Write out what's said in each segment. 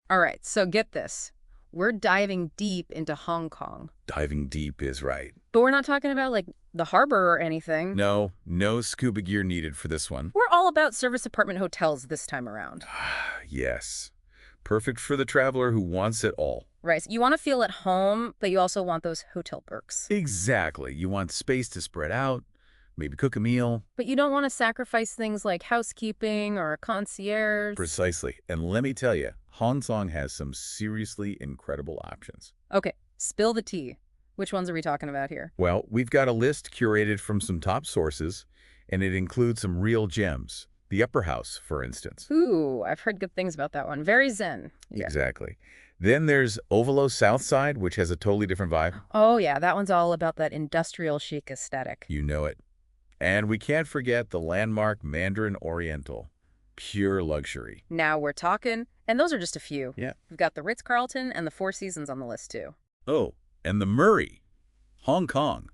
All right, so get this. We're diving deep into Hong Kong. Diving deep is right. But we're not talking about, like, the harbor or anything. No, no scuba gear needed for this one. We're all about service apartment hotels this time around. Yes. Perfect for the traveler who wants it all. Right, so you want to feel at home, but you also want those hotel perks. Exactly. You want space to spread out, maybe cook a meal. But you don't want to sacrifice things like housekeeping or a concierge. Precisely. And let me tell you, Hong Kong has some seriously incredible options. Okay, spill the tea. Which ones are we talking about here? Well, we've got a list curated from some top sources, and it includes some real gems. The Upper House, for instance. Ooh, I've heard good things about that one. Very zen. Yeah. Exactly. Then there's Ovalo South Side, which has a totally different vibe. Oh, yeah, that one's all about that industrial chic aesthetic. You know it. And we can't forget the landmark Mandarin Oriental. Pure luxury. Now we're talking, and those are just a few. Yeah. We've got the Ritz-Carlton and the Four Seasons on the list, too. Oh, and the Murray. Hong Kong.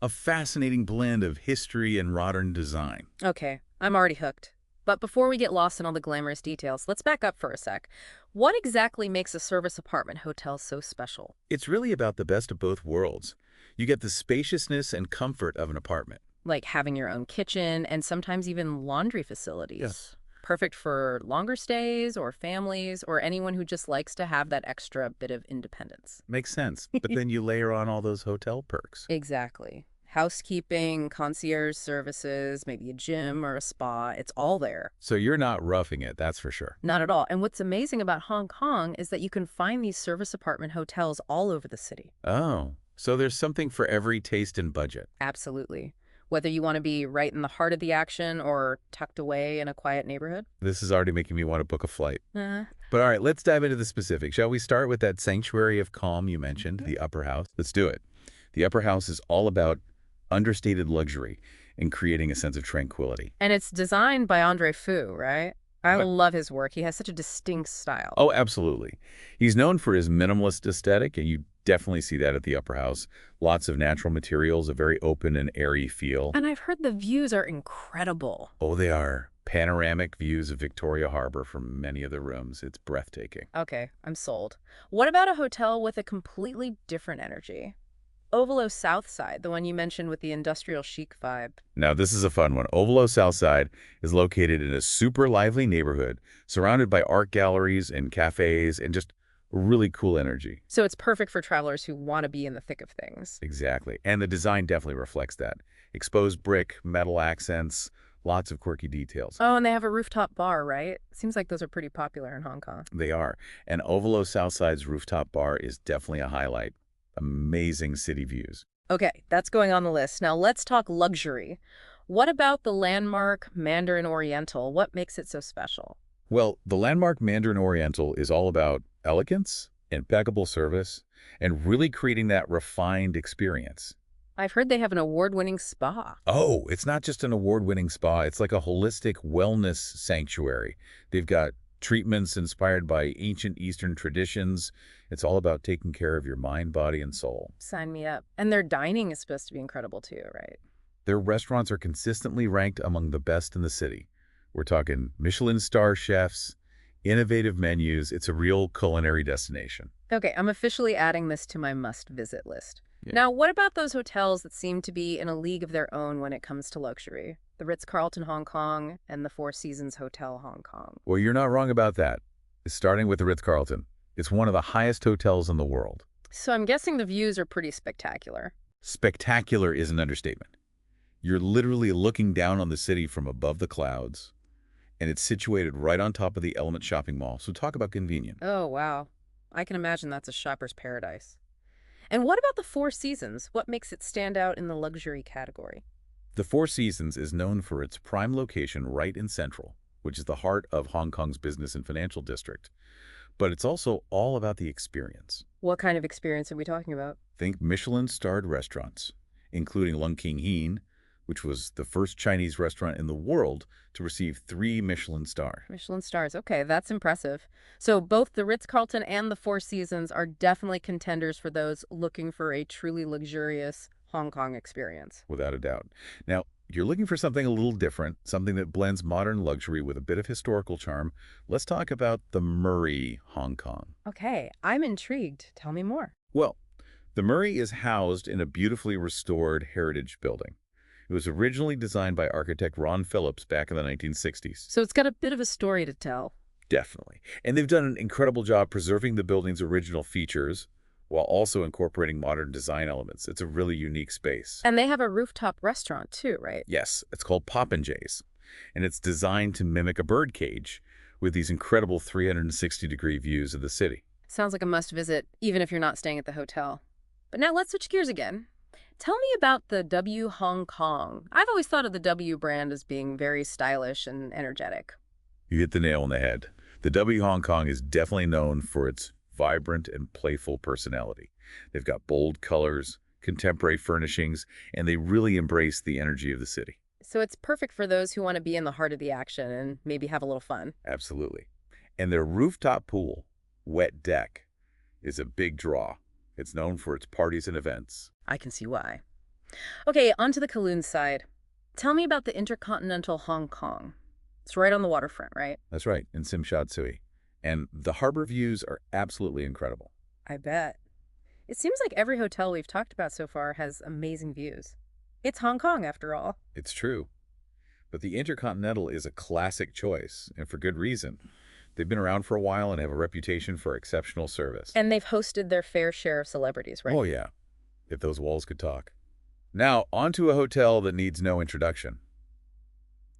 A fascinating blend of history and modern design. Okay, I'm already hooked. But before we get lost in all the glamorous details, let's back up for a sec. What exactly makes a service apartment hotel so special? It's really about the best of both worlds. You get the spaciousness and comfort of an apartment. Like having your own kitchen and sometimes even laundry facilities. Yes. Perfect for longer stays or families or anyone who just likes to have that extra bit of independence. Makes sense. But then you layer on all those hotel perks. Exactly. Housekeeping, concierge services, maybe a gym or a spa, it's all there. So you're not roughing it, that's for sure. Not at all. And what's amazing about Hong Kong is that you can find these service apartment hotels all over the city. Oh, so there's something for every taste and budget. Absolutely. Whether you want to be right in the heart of the action or tucked away in a quiet neighborhood. This is already making me want to book a flight. Uh, But all right, let's dive into the specifics. Shall we start with that sanctuary of calm you mentioned, the Upper House? Let's do it. The Upper House is all about understated luxury and creating a sense of tranquility. and it's designed by Andre Fu, right? I Right. love his work. He has such a distinct style. Oh, absolutely. He's known for his minimalist aesthetic, and you definitely see that at the Upper House. Lots of natural materials, a very open and airy feel. And I've heard the views are incredible. Oh, they are. Panoramic views of Victoria Harbor from many of the rooms. It's breathtaking. Okay, I'm sold. What about a hotel with a completely different energy? Ovalo South Side, the one you mentioned with the industrial chic vibe. Now, this is a fun one. Ovalo Southside is located in a super lively neighborhood, surrounded by art galleries and cafes and just really cool energy. So it's perfect for travelers who want to be in the thick of things. Exactly. And the design definitely reflects that. Exposed brick, metal accents, lots of quirky details. Oh, and they have a rooftop bar, right? Seems like those are pretty popular in Hong Kong. They are. And Ovalo Southside's rooftop bar is definitely a highlight. Amazing city views. Okay, that's going on the list. Now let's talk luxury. What about the landmark Mandarin Oriental? What makes it so special? Well, the landmark Mandarin Oriental is all about elegance, impeccable service, and really creating that refined experience. I've heard they have an award-winning spa. Oh, it's not just an award-winning spa. It's like a holistic wellness sanctuary. They've got treatments inspired by ancient Eastern traditions. It's all about taking care of your mind, body, and soul. Sign me up. And their dining is supposed to be incredible too, right? Their restaurants are consistently ranked among the best in the city. We're talking Michelin star chefs, innovative menus. It's a real culinary destination. Okay, I'm officially adding this to my must-visit list. Yeah. Now, what about those hotels that seem to be in a league of their own when it comes to luxury? The Ritz-Carlton Hong Kong and the Four Seasons Hotel Hong Kong. Well, you're not wrong about that. Starting with the Ritz-Carlton. It's one of the highest hotels in the world. So I'm guessing the views are pretty spectacular. Spectacular is an understatement. You're literally looking down on the city from above the clouds, and it's situated right on top of the Element shopping mall. So talk about convenient. Oh, wow. I can imagine that's a shopper's paradise. And what about the Four Seasons? What makes it stand out in the luxury category? The Four Seasons is known for its prime location right in Central, which is the heart of Hong Kong's business and financial district. But it's also all about the experience. What kind of experience are we talking about? Think Michelin-starred restaurants, including Lung King Heen, which was the first Chinese restaurant in the world to receive 3 Michelin stars. Michelin stars. Okay, that's impressive. So both the Ritz-Carlton and the Four Seasons are definitely contenders for those looking for a truly luxurious Hong Kong experience. Without a doubt. Now, you're looking for something a little different, something that blends modern luxury with a bit of historical charm, let's talk about the Murray, Hong Kong. Okay, I'm intrigued. Tell me more. Well, the Murray is housed in a beautifully restored heritage building. It was originally designed by architect Ron Phillips back in the 1960s. So it's got a bit of a story to tell. Definitely. And they've done an incredible job preserving the building's original features while also incorporating modern design elements. It's a really unique space. And they have a rooftop restaurant too, right? Yes, it's called Popinjays, and it's designed to mimic a bird cage with these incredible 360-degree views of the city. Sounds like a must visit, even if you're not staying at the hotel. But now let's switch gears again. Tell me about the W Hong Kong. I've always thought of the W brand as being very stylish and energetic. You hit the nail on the head. The W Hong Kong is definitely known for its vibrant and playful personality. They've got bold colors, contemporary furnishings, and they really embrace the energy of the city. So it's perfect for those who want to be in the heart of the action and maybe have a little fun. Absolutely. And their rooftop pool, Wet Deck, is a big draw. It's known for its parties and events. I can see why. Okay, on to the Kowloon side. Tell me about the Intercontinental Hong Kong. It's right on the waterfront, right? That's right, in Tsim Sha Tsui. And the harbor views are absolutely incredible. I bet. It seems like every hotel we've talked about so far has amazing views. It's Hong Kong, after all. It's true. But the Intercontinental is a classic choice, and for good reason. They've been around for a while and have a reputation for exceptional service. And they've hosted their fair share of celebrities, right? Oh, yeah, if those walls could talk. Now, on to a hotel that needs no introduction.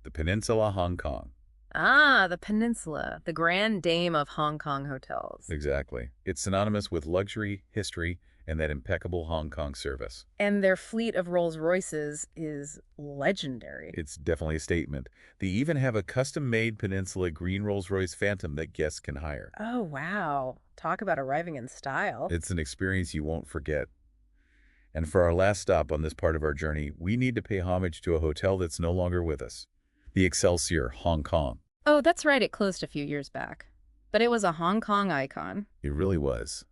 The Peninsula Hong Kong. Ah, the Peninsula, the grand dame of Hong Kong hotels. Exactly. It's synonymous with luxury, history, and that impeccable Hong Kong service. And their fleet of Rolls-Royces is legendary. It's definitely a statement. They even have a custom-made Peninsula green Rolls-Royce Phantom that guests can hire. Oh, wow. Talk about arriving in style. It's an experience you won't forget. And for our last stop on this part of our journey, we need to pay homage to a hotel that's no longer with us. The Excelsior, Hong Kong. Oh, that's right. It closed a few years back. But it was a Hong Kong icon. It really was.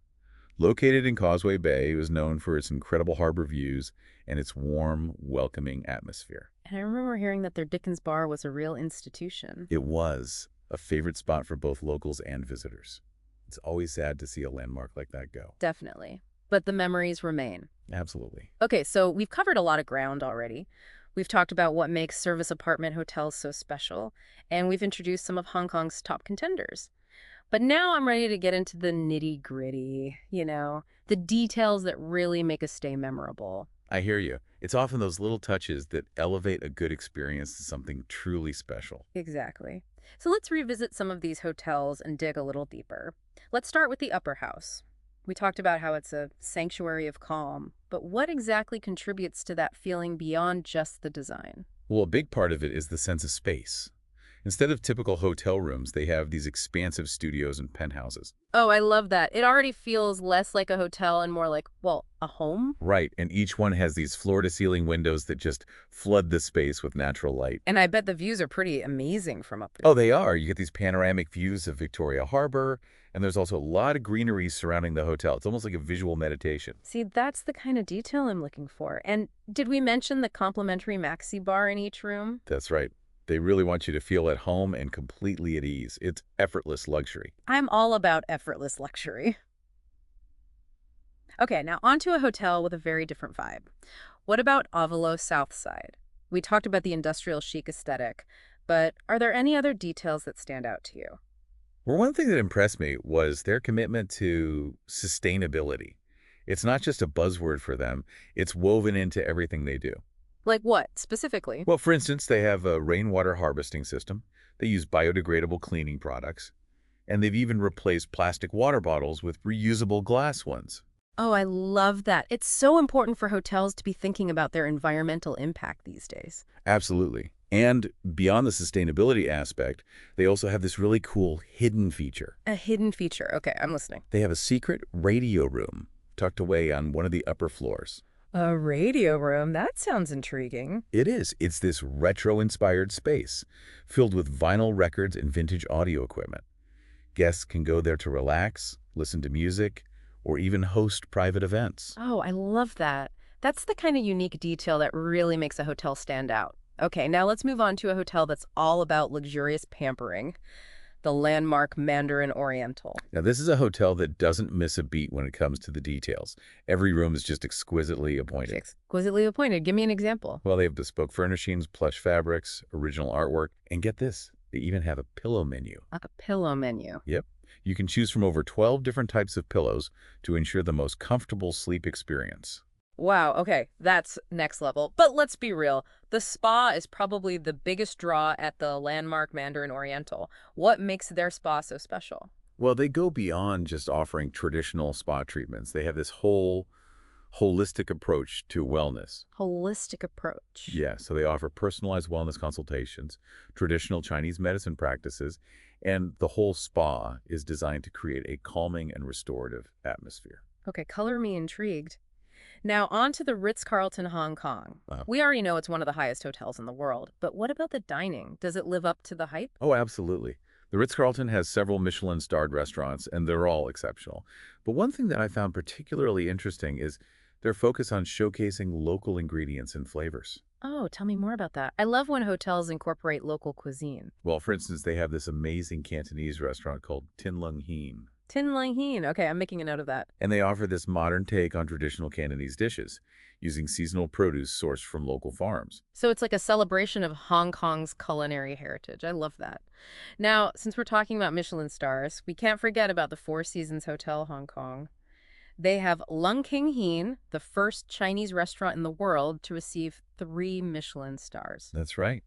Located in Causeway Bay, it was known for its incredible harbor views and its warm, welcoming atmosphere. And I remember hearing that their Dickens bar was a real institution. It was a favorite spot for both locals and visitors. It's always sad to see a landmark like that go. Definitely. But the memories remain. Absolutely. Okay, so we've covered a lot of ground already. We've talked about what makes service apartment hotels so special, and we've introduced some of Hong Kong's top contenders. But now I'm ready to get into the nitty-gritty, the details that really make a stay memorable. I hear you. It's often those little touches that elevate a good experience to something truly special. Exactly. So let's revisit some of these hotels and dig a little deeper. Let's start with the Upper House. We talked about how it's a sanctuary of calm, but what exactly contributes to that feeling beyond just the design? Well, a big part of it is the sense of space. Instead of typical hotel rooms, they have these expansive studios and penthouses. Oh, I love that. It already feels less like a hotel and more like, well, a home. Right, and each one has these floor-to-ceiling windows that just flood the space with natural light. And I bet the views are pretty amazing from up there. Oh, they are. You get these panoramic views of Victoria Harbor, and there's also a lot of greenery surrounding the hotel. It's almost like a visual meditation. See, that's the kind of detail I'm looking for. And did we mention the complimentary maxi bar in each room? That's right. They really want you to feel at home and completely at ease. It's effortless luxury. I'm all about effortless luxury. Okay, now on to a hotel with a very different vibe. What about Avalo Southside? We talked about the industrial chic aesthetic, but are there any other details that stand out to you? Well, one thing that impressed me was their commitment to sustainability. It's not just a buzzword for them. It's woven into everything they do. Like what, specifically? Well, for instance, they have a rainwater harvesting system. They use biodegradable cleaning products. And they've even replaced plastic water bottles with reusable glass ones. Oh, I love that. It's so important for hotels to be thinking about their environmental impact these days. Absolutely. And beyond the sustainability aspect, they also have this really cool hidden feature. A hidden feature. Okay, I'm listening. They have a secret radio room tucked away on one of the upper floors. A radio room? That sounds intriguing. It is. It's this retro-inspired space filled with vinyl records and vintage audio equipment. Guests can go there to relax, listen to music, or even host private events. Oh, I love that. That's the kind of unique detail that really makes a hotel stand out. Okay, now let's move on to a hotel that's all about luxurious pampering, the landmark Mandarin Oriental. Now, this is a hotel that doesn't miss a beat when it comes to the details. Every room is just exquisitely appointed. Exquisitely appointed. Give me an example. Well, they have bespoke furnishings, plush fabrics, original artwork, and get this, they even have a pillow menu. A pillow menu. Yep. You can choose from over 12 different types of pillows to ensure the most comfortable sleep experience. Wow, okay, that's next level. But let's be real. The spa is probably the biggest draw at the landmark Mandarin Oriental. What makes their spa so special? Well, they go beyond just offering traditional spa treatments. They have this whole holistic approach to wellness. Holistic approach. Yeah, so they offer personalized wellness consultations, traditional Chinese medicine practices, and the whole spa is designed to create a calming and restorative atmosphere. Okay, color me intrigued. Now, on to the Ritz-Carlton Hong Kong. Uh, We already know it's one of the highest hotels in the world, but what about the dining? Does it live up to the hype? oh, absolutely. The Ritz-Carlton has several Michelin-starred restaurants, and they're all exceptional. But one thing that I found particularly interesting is their focus on showcasing local ingredients and flavors. Oh, tell me more about that. I love when hotels incorporate local cuisine. Well, for instance, they have this amazing Cantonese restaurant called Tin Lung Heen, Tin Lang Heen. Okay, I'm making a note of that. and they offer this modern take on traditional Cantonese dishes, using seasonal produce sourced from local farms. So it's like a celebration of Hong Kong's culinary heritage. I love that. Now, since we're talking about Michelin stars, we can't forget about the Four Seasons Hotel Hong Kong. They have Lung King Heen, the first Chinese restaurant in the world to receive 3 Michelin stars. That's right.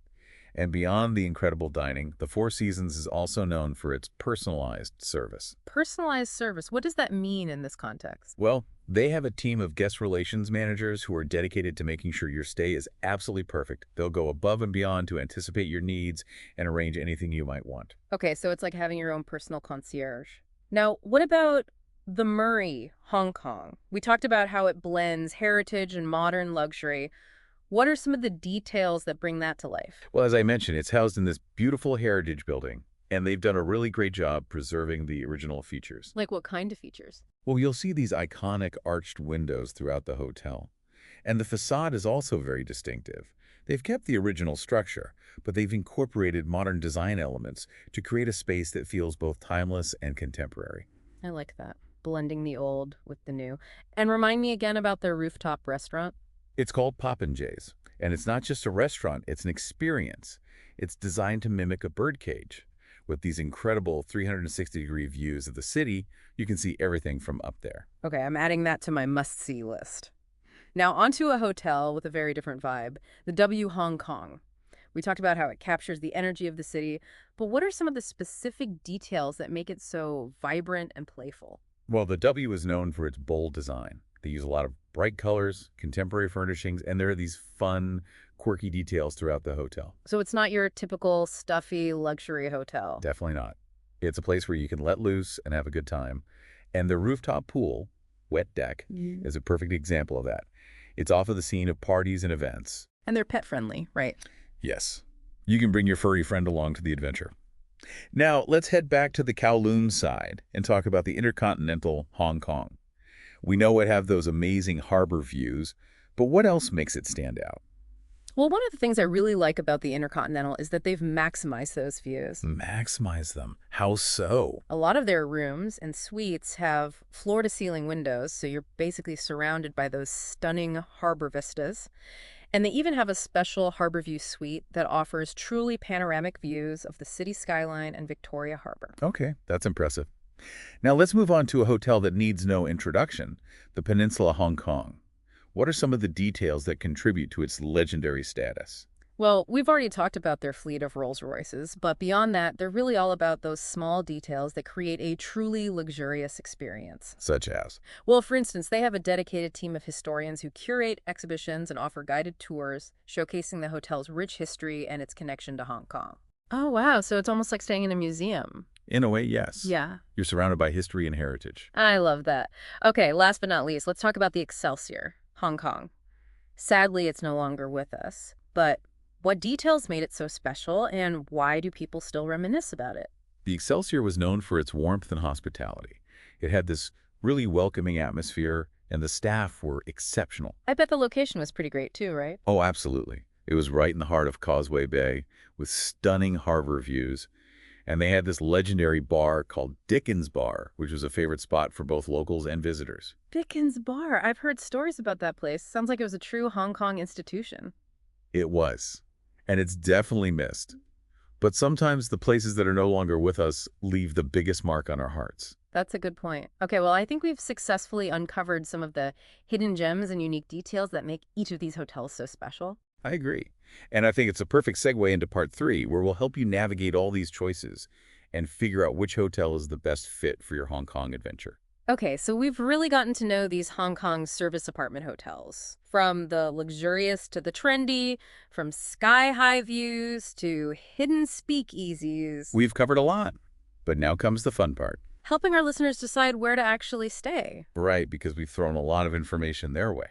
And beyond the incredible dining, the Four Seasons is also known for its personalized service. Personalized service, what does that mean in this context? Well, they have a team of guest relations managers who are dedicated to making sure your stay is absolutely perfect. They'll go above and beyond to anticipate your needs and arrange anything you might want. Okay, so it's like having your own personal concierge. Now, what about the Murray, Hong Kong? We talked about how it blends heritage and modern luxury. What are some of the details that bring that to life? Well, as I mentioned, it's housed in this beautiful heritage building, and they've done a really great job preserving the original features. Like what kind of features? Well, you'll see these iconic arched windows throughout the hotel. And the facade is also very distinctive. They've kept the original structure, but they've incorporated modern design elements to create a space that feels both timeless and contemporary. I like that. Blending the old with the new. And remind me again about their rooftop restaurant. It's called Popinjay's, and it's not just a restaurant, it's an experience. It's designed to mimic a birdcage. With these incredible 360-degree views of the city, you can see everything from up there. Okay, I'm adding that to my must-see list. Now, onto a hotel with a very different vibe, the W Hong Kong. We talked about how it captures the energy of the city, but what are some of the specific details that make it so vibrant and playful? Well, the W is known for its bold design. They use a lot of bright colors, contemporary furnishings, and there are these fun, quirky details throughout the hotel. So it's not your typical stuffy luxury hotel. Definitely not. It's a place where you can let loose and have a good time. And the rooftop pool, wet deck, is a perfect example of that. It's often the scene of parties and events. And they're pet friendly, right? Yes, you can bring your furry friend along to the adventure. Now, let's head back to the Kowloon side and talk about the Intercontinental Hong Kong. We know it have those amazing harbor views, but what else makes it stand out? Well, one of the things I really like about the Intercontinental is that they've maximized those views. Maximize them. How so? A lot of their rooms and suites have floor-to-ceiling windows, so you're basically surrounded by those stunning harbor vistas. And they even have a special harbor view suite that offers truly panoramic views of the city skyline and Victoria Harbor. Okay, that's impressive. Now let's move on to a hotel that needs no introduction, the Peninsula Hong Kong. What are some of the details that contribute to its legendary status? Well, we've already talked about their fleet of Rolls-Royces, but beyond that, they're really all about those small details that create a truly luxurious experience. Such as? Well, for instance, they have a dedicated team of historians who curate exhibitions and offer guided tours, showcasing the hotel's rich history and its connection to Hong Kong. Oh, wow. So it's almost like staying in a museum. In a way, yes. Yeah. You're surrounded by history and heritage. I love that. Okay, last but not least, let's talk about the Excelsior, Hong Kong. Sadly, it's no longer with us, but what details made it so special, and why do people still reminisce about it? The Excelsior was known for its warmth and hospitality. It had this really welcoming atmosphere, and the staff were exceptional. I bet the location was pretty great too, right? Oh, absolutely. It was right in the heart of Causeway Bay with stunning harbor views. And they had this legendary bar called Dickens Bar, which was a favorite spot for both locals and visitors. Dickens Bar. I've heard stories about that place. Sounds like it was a true Hong Kong institution. It was. And it's definitely missed. But sometimes the places that are no longer with us leave the biggest mark on our hearts. That's a good point. Okay, well, I think we've successfully uncovered some of the hidden gems and unique details that make each of these hotels so special. I agree. And I think it's a perfect segue into part 3, where we'll help you navigate all these choices and figure out which hotel is the best fit for your Hong Kong adventure. Okay, so we've really gotten to know these Hong Kong service apartment hotels. From the luxurious to the trendy, from sky-high views to hidden speakeasies, We've covered a lot, but now comes the fun part. helping our listeners decide where to actually stay. Right, because we've thrown a lot of information their way.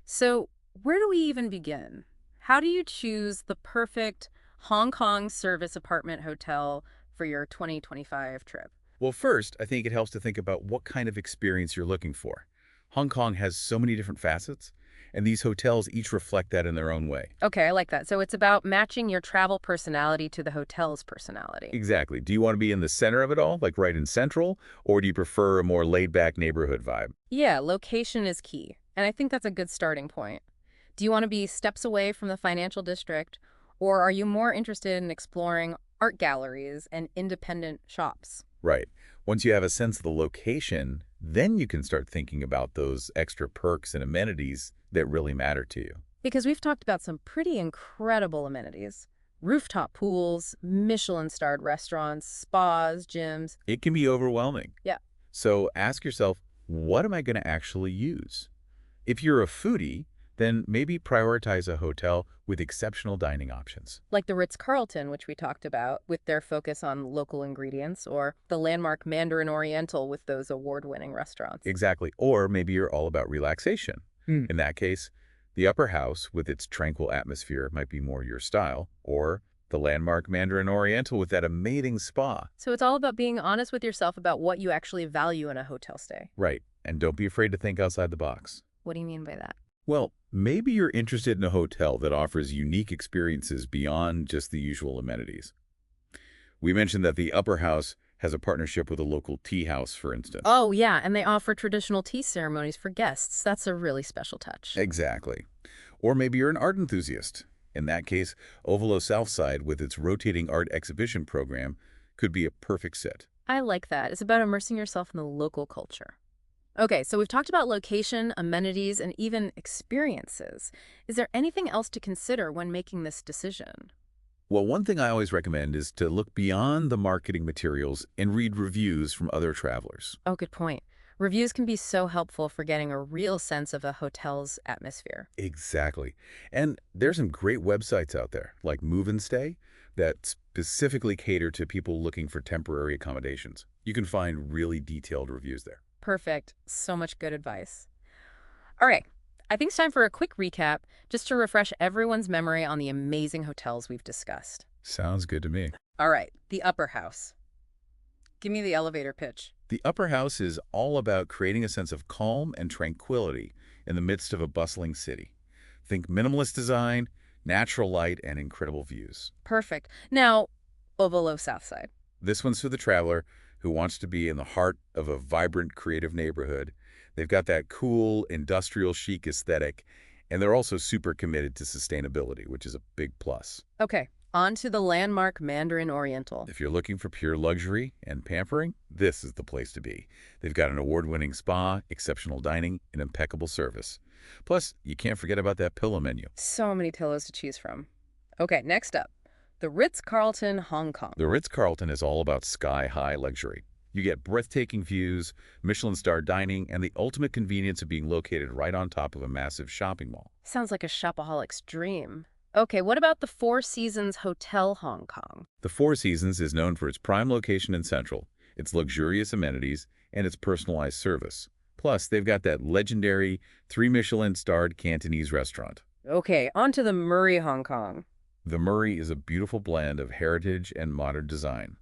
So, where do we even begin? How do you choose the perfect Hong Kong service apartment hotel for your 2025 trip? Well, first, I think it helps to think about what kind of experience you're looking for. Hong Kong has so many different facets, and these hotels each reflect that in their own way. Okay, I like that. So it's about matching your travel personality to the hotel's personality. Exactly. Do you want to be in the center of it all, like right in Central, or do you prefer a more laid-back neighborhood vibe? Yeah, location is key. And I think that's a good starting point. Do you want to be steps away from the financial district, or are you more interested in exploring art galleries and independent shops? Right. Once you have a sense of the location, then you can start thinking about those extra perks and amenities that really matter to you. Because we've talked about some pretty incredible amenities. Rooftop pools, Michelin-starred restaurants, spas, gyms. It can be overwhelming. Yeah, So ask yourself, what am I going to actually use? If you're a foodie, then maybe prioritize a hotel with exceptional dining options. like the Ritz-Carlton, which we talked about, with their focus on local ingredients, or the landmark Mandarin Oriental with those award-winning restaurants. Exactly. Or maybe you're all about relaxation. Hmm. In that case, the Upper House with its tranquil atmosphere might be more your style, or the landmark Mandarin Oriental with that amazing spa. So it's all about being honest with yourself about what you actually value in a hotel stay. Right. And don't be afraid to think outside the box. What do you mean by that? Well, maybe you're interested in a hotel that offers unique experiences beyond just the usual amenities. We mentioned that the Upper House has a partnership with a local tea house, for instance. Oh, yeah, and they offer traditional tea ceremonies for guests. That's a really special touch. Exactly. Or maybe you're an art enthusiast. In that case, Ovalo Southside with its rotating art exhibition program could be a perfect fit. I like that. It's about immersing yourself in the local culture. Okay, so we've talked about location, amenities, and even experiences. Is there anything else to consider when making this decision? Well, one thing I always recommend is to look beyond the marketing materials and read reviews from other travelers. Oh, good point. Reviews can be so helpful for getting a real sense of a hotel's atmosphere. Exactly. And there's some great websites out there, like Moveandstay, that specifically cater to people looking for temporary accommodations. You can find really detailed reviews there. Perfect. So much good advice. All right. I think it's time for a quick recap, just to refresh everyone's memory on the amazing hotels we've discussed. Sounds good to me. All right. The Upper House. Give me the elevator pitch. The Upper House is all about creating a sense of calm and tranquility in the midst of a bustling city. Think minimalist design, natural light, and incredible views. Perfect. Now, Ovalo Southside. This one's for the traveler who wants to be in the heart of a vibrant, creative neighborhood. They've got that cool, industrial chic aesthetic, and they're also super committed to sustainability, which is a big plus. Okay. On to the landmark Mandarin Oriental. If you're looking for pure luxury and pampering, this is the place to be. They've got an award-winning spa, exceptional dining, and impeccable service. Plus, you can't forget about that pillow menu. So many pillows to choose from. Okay, next up. The Ritz-Carlton, Hong Kong. The Ritz-Carlton is all about sky-high luxury. You get breathtaking views, Michelin-star dining, and the ultimate convenience of being located right on top of a massive shopping mall. Sounds like a shopaholic's dream. Okay, what about the Four Seasons Hotel Hong Kong? The Four Seasons is known for its prime location in Central, its luxurious amenities, and its personalized service. Plus, they've got that legendary 3 Michelin-starred Cantonese restaurant. Okay, on to the Murray Hong Kong. The Murray is a beautiful blend of heritage and modern design.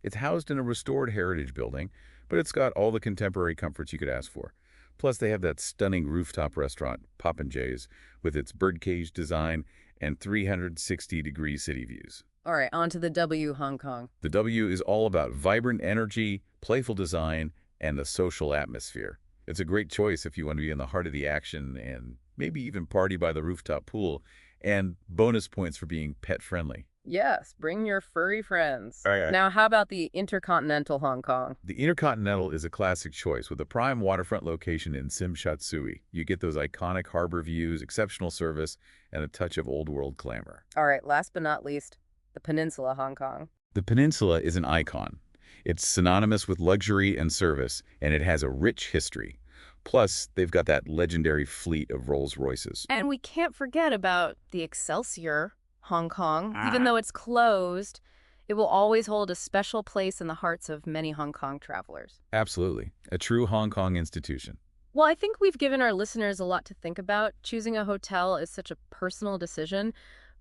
It's housed in a restored heritage building, but it's got all the contemporary comforts you could ask for. Plus, they have that stunning rooftop restaurant, Poppin' Jay's, with its birdcage design and 360-degree city views. All right, on to the W, Hong Kong. The W is all about vibrant energy, playful design, and the social atmosphere. It's a great choice if you want to be in the heart of the action and maybe even party by the rooftop pool, and bonus points for being pet-friendly. Yes, bring your furry friends. All right. Now, how about the Intercontinental Hong Kong? The Intercontinental is a classic choice with a prime waterfront location in Tsim Shat Tsui. You get those iconic harbor views, exceptional service, and a touch of old-world glamour. All right, last but not least, the Peninsula Hong Kong. The peninsula is an icon. It's synonymous with luxury and service, and it has a rich history. Plus, they've got that legendary fleet of Rolls-Royces. And we can't forget about the Excelsior Hong Kong. Even though it's closed, it will always hold a special place in the hearts of many Hong Kong travelers. Absolutely. A true Hong Kong institution. Well, I think we've given our listeners a lot to think about. Choosing a hotel is such a personal decision,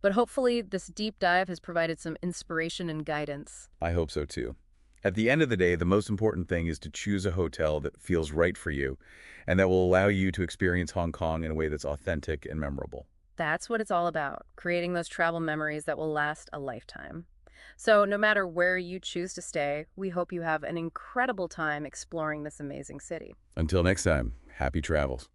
but hopefully this deep dive has provided some inspiration and guidance. I hope so too. At the end of the day, the most important thing is to choose a hotel that feels right for you and that will allow you to experience Hong Kong in a way that's authentic and memorable. That's what it's all about, creating those travel memories that will last a lifetime. So no matter where you choose to stay, we hope you have an incredible time exploring this amazing city. Until next time, happy travels.